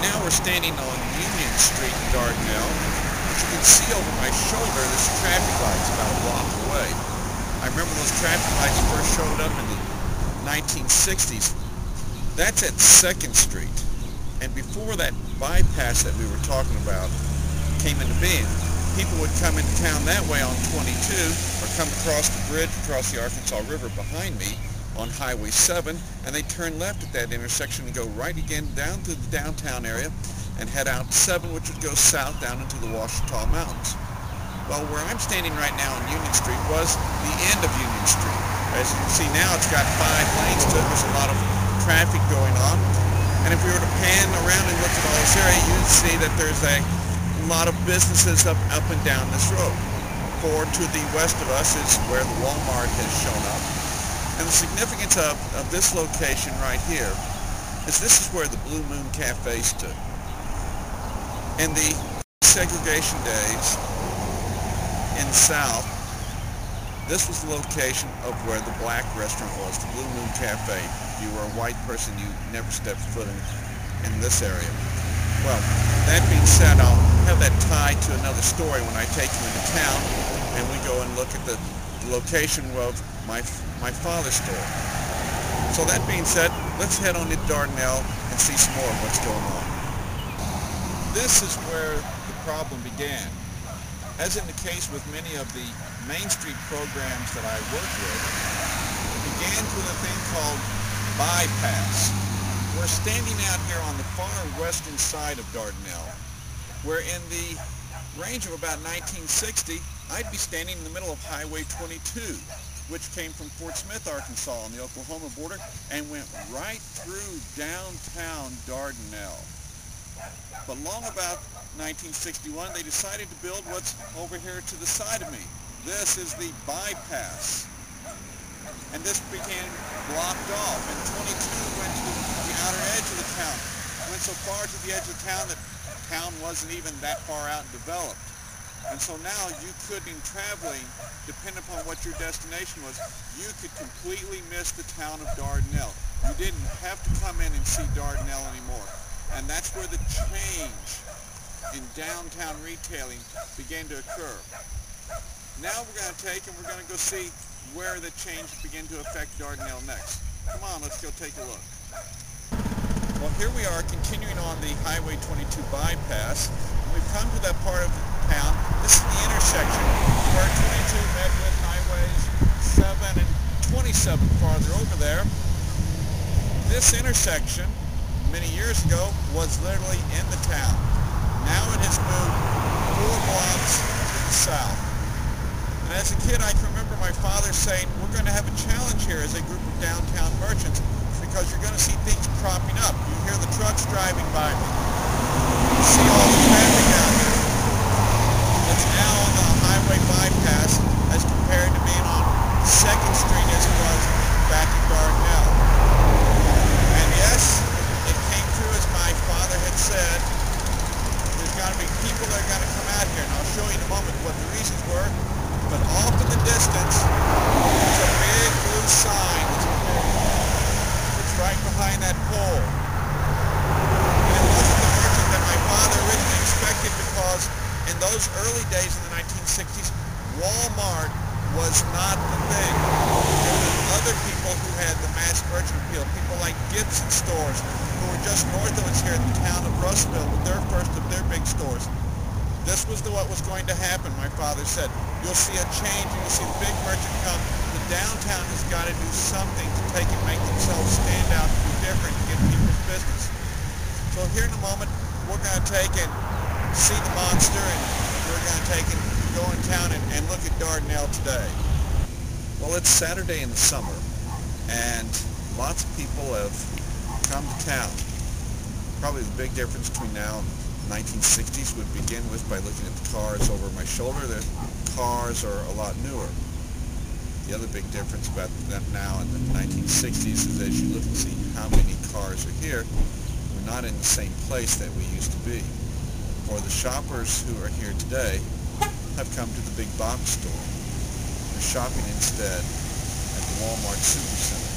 Right now we're standing on Union Street in Dardanelle. As you can see over my shoulder, there's traffic lights about a block away. I remember those traffic lights first showed up in the 1960s. That's at 2nd Street. And before that bypass that we were talking about came into being, people would come into town that way on 22 or come across the bridge across the Arkansas River behind me on Highway 7, and they turn left at that intersection and go right again down through the downtown area and head out 7, which would go south down into the Ouachita Mountains. Well, where I'm standing right now on Union Street was the end of Union Street. As you can see now, it's got 5 lanes to it. There's a lot of traffic going on. And if we were to pan around and look at all this area, you'd see that there's a lot of businesses up and down this road. For to the west of us is where the Walmart has shown up. And the significance of this location right here is this is where the Blue Moon Cafe stood. In the segregation days in the South, this was the location of where the black restaurant was, the Blue Moon Cafe. If you were a white person, you never stepped foot in this area. Well, that being said, I'll have that tied to another story when I take you into town and we go and look at the location of my father's store. So that being said, let's head on to Dardanelle and see some more of what's going on. This is where the problem began. As in the case with many of the Main Street programs that I work with, it began with a thing called bypass. We're standing out here on the far western side of Dardanelle, where in the range of about 1960, I'd be standing in the middle of Highway 22, which came from Fort Smith, Arkansas on the Oklahoma border and went right through downtown Dardanelle. But long about 1961, they decided to build what's over here to the side of me. This is the bypass. And this became blocked off, and 22 went to the outer edge of the town. Went so far to the edge of town that town wasn't even that far out and developed. And so now you could, in traveling, depending upon what your destination was, you could completely miss the town of Dardanelle. You didn't have to come in and see Dardanelle anymore. And that's where the change in downtown retailing began to occur. Now we're going to take and we're going to go see where the change began to affect Dardanelle next. Come on, let's go take a look. Well, here we are continuing on the Highway 22 bypass. We've come to that part of the town. This is the intersection where 22 met with highways 7 and 27 farther over there. This intersection, many years ago, was literally in the town. Now it has moved 4 blocks to the south. And as a kid, I can remember my father saying, we're going to have a challenge here as a group of downtown merchants because you're going to see things cropping up. You hear the trucks driving by. You see all the traffic out here. It's now on the highway bypass as compared to being on 2nd Street as it was back in Dardanelle. And yes, it came true as my father had said. There's got to be people that are going to come out here, and I'll show you in a moment what the reasons were. But off in the distance, there's a big blue sign that's right behind that pole. And it wasn't the merchant that my father originally expected because in those early days in the 1960s, Walmart was not the thing. There were other people who had the mass merchant appeal, people like Gibson stores who were just north of us here in the town of Russellville with their first of their big stores. This was what was going to happen, my father said. You'll see a change, you'll see the big merchant come. The downtown has got to do something to take and make themselves stand out, to be different, to get people's business. So here in a moment, we're going to take and see the monster, and we're going to take and go in town and look at Dardanelle today. Well, it's Saturday in the summer, and lots of people have come to town. Probably the big difference between now and 1960s would begin with by looking at the cars over my shoulder. The cars are a lot newer. The other big difference about them now and the 1960s is as you look and see how many cars are here, we're not in the same place that we used to be. For the shoppers who are here today have come to the big box store. They're shopping instead at the Walmart Supercenter.